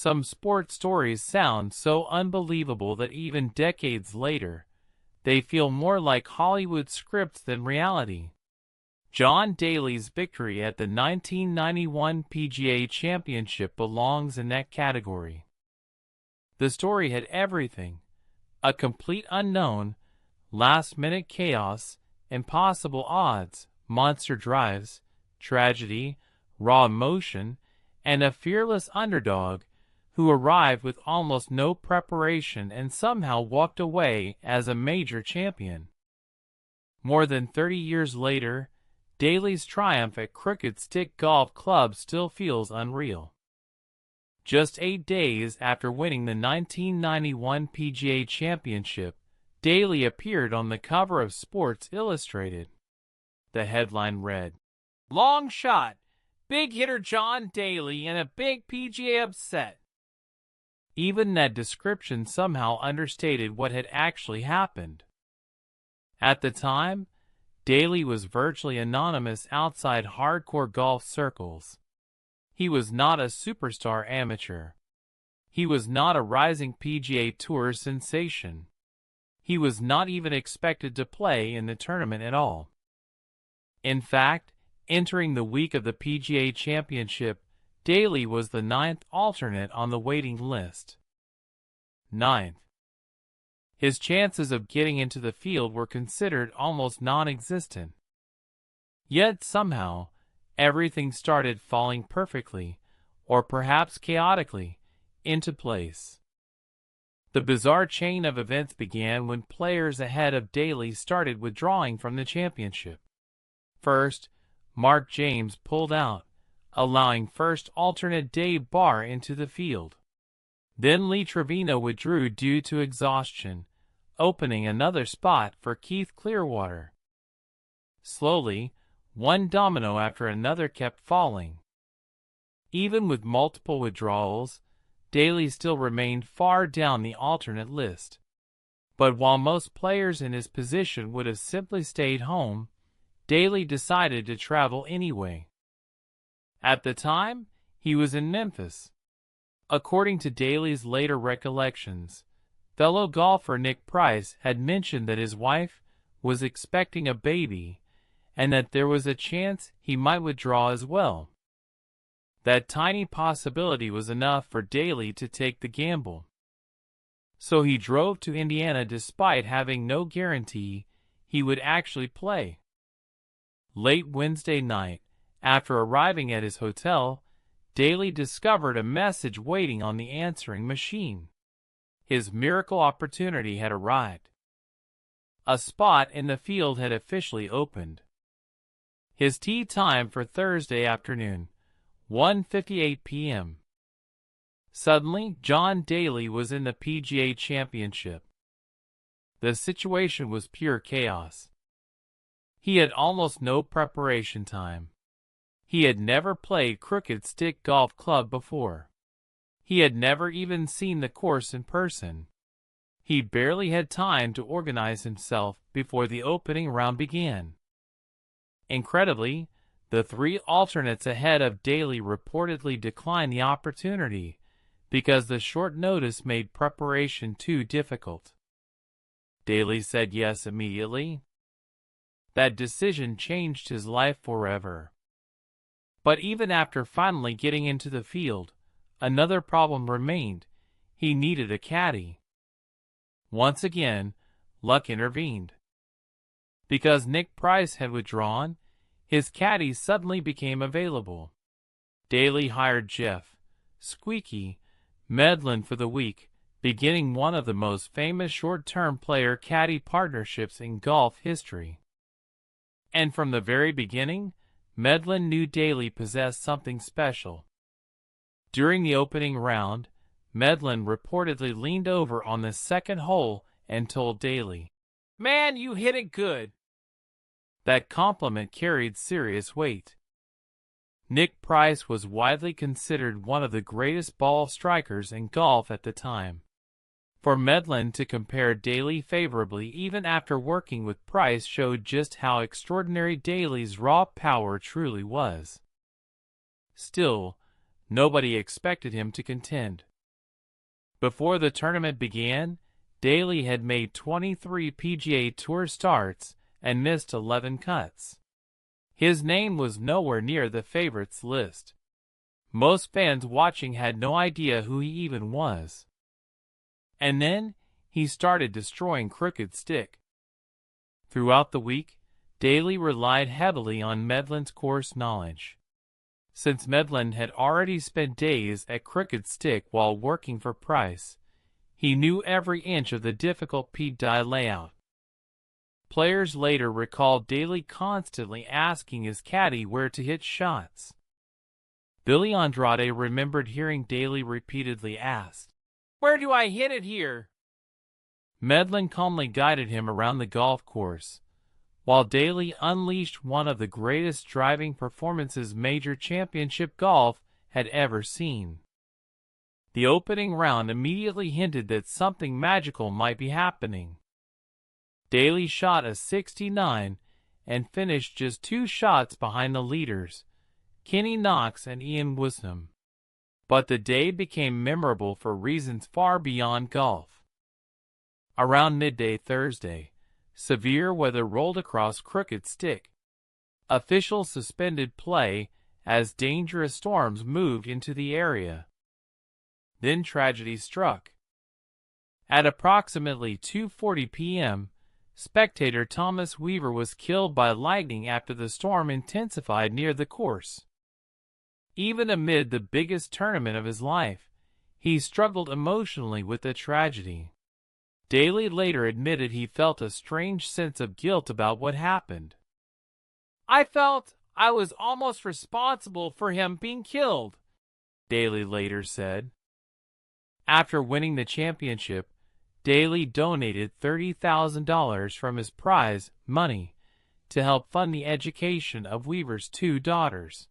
Some sports stories sound so unbelievable that even decades later, they feel more like Hollywood scripts than reality. John Daly's victory at the 1991 PGA Championship belongs in that category. The story had everything: a complete unknown, last-minute chaos, impossible odds, monster drives, tragedy, raw emotion, and a fearless underdog who arrived with almost no preparation and somehow walked away as a major champion. More than 30 years later, Daly's triumph at Crooked Stick Golf Club still feels unreal. Just 8 days after winning the 1991 PGA Championship, Daly appeared on the cover of Sports Illustrated. The headline read, "Long shot, big hitter John Daly in a big PGA upset." Even that description somehow understated what had actually happened. At the time, Daly was virtually anonymous outside hardcore golf circles. He was not a superstar amateur. He was not a rising PGA Tour sensation. He was not even expected to play in the tournament at all. In fact, entering the week of the PGA Championship, Daly was the 9th alternate on the waiting list. 9th. His chances of getting into the field were considered almost non-existent. Yet somehow, everything started falling perfectly, or perhaps chaotically, into place. The bizarre chain of events began when players ahead of Daly started withdrawing from the championship. First, Mark James pulled out, allowing first alternate Dave Barr into the field. Then Lee Trevino withdrew due to exhaustion, opening another spot for Keith Clearwater. Slowly, one domino after another kept falling. Even with multiple withdrawals, Daly still remained far down the alternate list. But while most players in his position would have simply stayed home, Daly decided to travel anyway. At the time, he was in Memphis. According to Daly's later recollections, fellow golfer Nick Price had mentioned that his wife was expecting a baby and that there was a chance he might withdraw as well. That tiny possibility was enough for Daly to take the gamble. So he drove to Indiana despite having no guarantee he would actually play. Late Wednesday night, after arriving at his hotel, Daly discovered a message waiting on the answering machine. His miracle opportunity had arrived. A spot in the field had officially opened. His tee time for Thursday afternoon, 1:58 p.m. Suddenly, John Daly was in the PGA Championship. The situation was pure chaos. He had almost no preparation time. He had never played Crooked Stick Golf Club before. He had never even seen the course in person. He barely had time to organize himself before the opening round began. Incredibly, the 3 alternates ahead of Daly reportedly declined the opportunity because the short notice made preparation too difficult. Daly said yes immediately. That decision changed his life forever. But even after finally getting into the field, another problem remained. He needed a caddy. Once again, luck intervened. Because Nick Price had withdrawn, his caddy suddenly became available. Daly hired Jeff "Squeaky" Medlin for the week, beginning one of the most famous short-term player-caddy partnerships in golf history. And from the very beginning, Medlin knew Daly possessed something special. During the opening round, Medlin reportedly leaned over on the second hole and told Daly, "Man, you hit it good." That compliment carried serious weight. Nick Price was widely considered one of the greatest ball strikers in golf at the time. For Medlin to compare Daly favorably even after working with Price showed just how extraordinary Daly's raw power truly was. Still, nobody expected him to contend. Before the tournament began, Daly had made 23 PGA Tour starts and missed 11 cuts. His name was nowhere near the favorites list. Most fans watching had no idea who he even was. And then, he started destroying crooked stick. Throughout the week, Daly relied heavily on Medland's course knowledge. Since Medland had already spent days at crooked stick while working for Price, he knew every inch of the difficult Pete Dye layout. Players later recalled Daly constantly asking his caddy where to hit shots. Billy Andrade remembered hearing Daly repeatedly ask, "Where do I hit it here?" Medland calmly guided him around the golf course, while Daly unleashed one of the greatest driving performances major championship golf had ever seen. The opening round immediately hinted that something magical might be happening. Daly shot a 69 and finished just 2 shots behind the leaders, Kenny Knox and Ian Wisdom. But the day became memorable for reasons far beyond golf. Around midday Thursday, severe weather rolled across Crooked Stick. Officials suspended play as dangerous storms moved into the area. Then tragedy struck. At approximately 2:40 p.m., spectator Thomas Weaver was killed by lightning after the storm intensified near the course. Even amid the biggest tournament of his life, he struggled emotionally with the tragedy. Daly later admitted he felt a strange sense of guilt about what happened. "I felt I was almost responsible for him being killed," Daly later said. After winning the championship, Daly donated $30,000 from his prize money to help fund the education of Weaver's 2 daughters.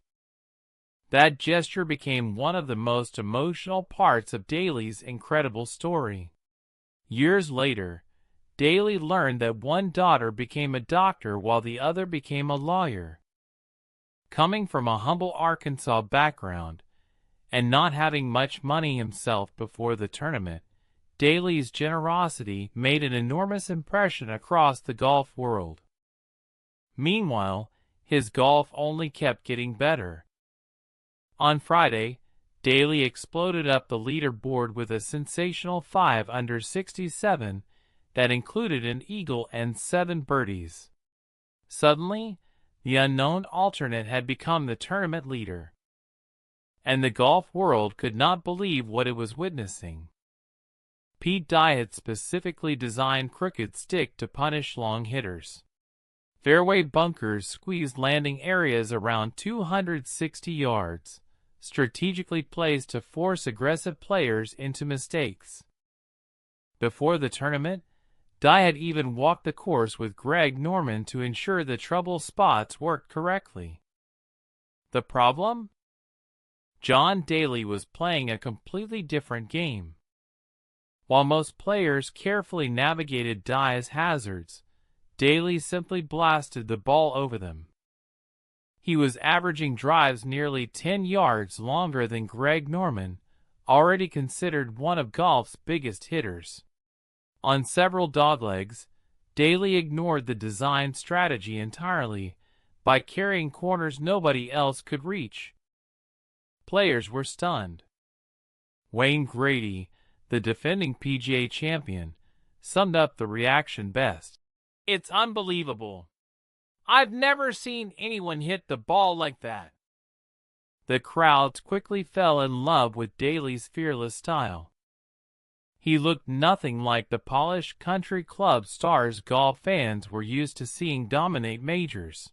That gesture became one of the most emotional parts of Daly's incredible story. Years later, Daly learned that one daughter became a doctor while the other became a lawyer. Coming from a humble Arkansas background, and not having much money himself before the tournament, Daly's generosity made an enormous impression across the golf world. Meanwhile, his golf only kept getting better. On Friday, Daly exploded up the leaderboard with a sensational 5 under 67 that included an eagle and 7 birdies. Suddenly, the unknown alternate had become the tournament leader, and the golf world could not believe what it was witnessing. Pete Dye had specifically designed Crooked Stick to punish long hitters. Fairway bunkers squeezed landing areas around 260 yards, strategically placed to force aggressive players into mistakes. Before the tournament, Dye had even walked the course with Greg Norman to ensure the trouble spots worked correctly. The problem? John Daly was playing a completely different game. While most players carefully navigated Dye's hazards, Daly simply blasted the ball over them. He was averaging drives nearly 10 yards longer than Greg Norman, already considered one of golf's biggest hitters. On several doglegs, Daly ignored the design strategy entirely by carrying corners nobody else could reach. Players were stunned. Wayne Grady, the defending PGA champion, summed up the reaction best. "It's unbelievable. I've never seen anyone hit the ball like that." The crowds quickly fell in love with Daly's fearless style. He looked nothing like the polished country club stars golf fans were used to seeing dominate majors.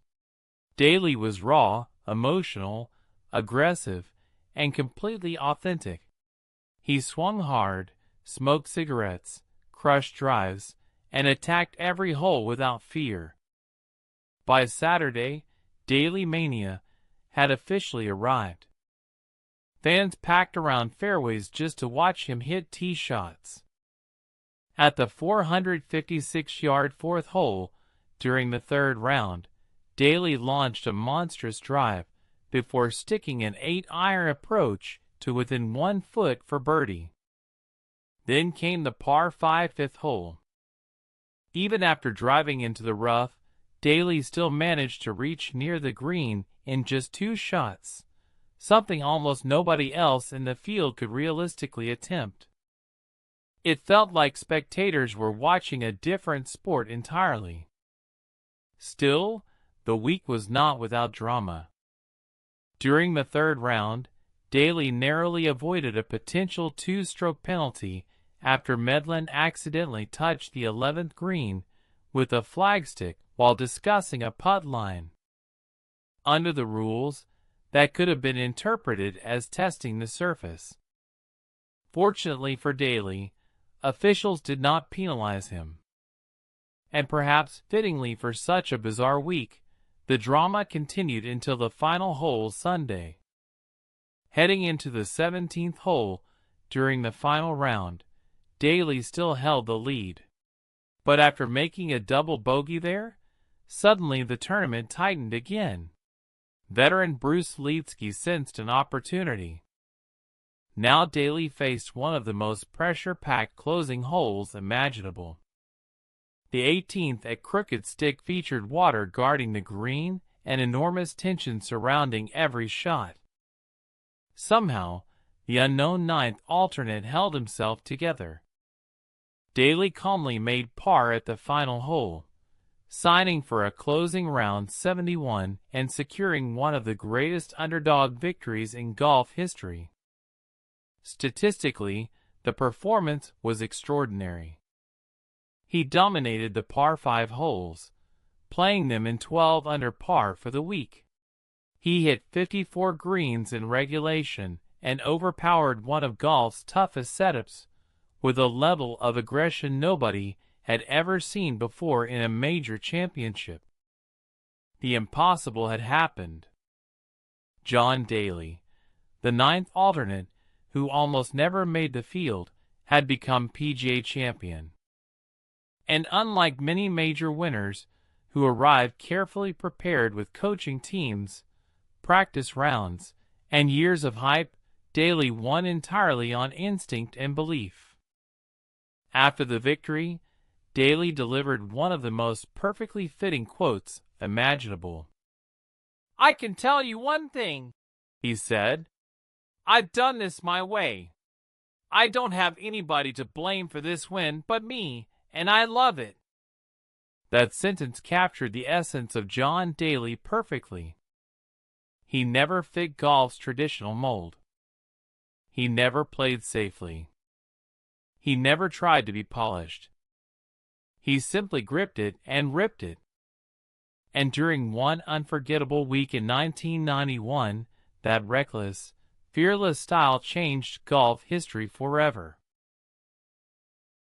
Daly was raw, emotional, aggressive, and completely authentic. He swung hard, smoked cigarettes, crushed drives, and attacked every hole without fear. By Saturday, Daly Mania had officially arrived. Fans packed around fairways just to watch him hit tee shots. At the 456-yard 4th hole, during the 3rd round, Daly launched a monstrous drive before sticking an 8-iron approach to within 1 foot for birdie. Then came the par 5 fifth hole. Even after driving into the rough, Daly still managed to reach near the green in just 2 shots, something almost nobody else in the field could realistically attempt. It felt like spectators were watching a different sport entirely. Still, the week was not without drama. During the 3rd round, Daly narrowly avoided a potential 2-stroke penalty after Medlin accidentally touched the 11th green with a flagstick while discussing a putt line. Under the rules, that could have been interpreted as testing the surface. Fortunately for Daly, officials did not penalize him. And perhaps fittingly for such a bizarre week, the drama continued until the final hole Sunday. Heading into the 17th hole during the final round, Daly still held the lead. But after making a double bogey there, suddenly the tournament tightened again. Veteran Bruce Lietzke sensed an opportunity. Now Daly faced one of the most pressure-packed closing holes imaginable. The 18th at Crooked Stick featured water guarding the green and enormous tension surrounding every shot. Somehow, the unknown 9th alternate held himself together. Daly calmly made par at the final hole, signing for a closing round 71 and securing one of the greatest underdog victories in golf history. Statistically, the performance was extraordinary. He dominated the par 5 holes, playing them in 12 under par for the week. He hit 54 greens in regulation and overpowered one of golf's toughest setups with a level of aggression nobody had ever seen before in a major championship. The impossible had happened. John Daly, the 9th alternate, who almost never made the field, had become PGA champion. And unlike many major winners who arrived carefully prepared with coaching teams, practice rounds, and years of hype, Daly won entirely on instinct and belief. After the victory, Daly delivered one of the most perfectly fitting quotes imaginable. "I can tell you one thing," he said. "I've done this my way. I don't have anybody to blame for this win but me, and I love it." That sentence captured the essence of John Daly perfectly. He never fit golf's traditional mold. He never played safely. He never tried to be polished. He simply gripped it and ripped it. And during one unforgettable week in 1991, that reckless, fearless style changed golf history forever.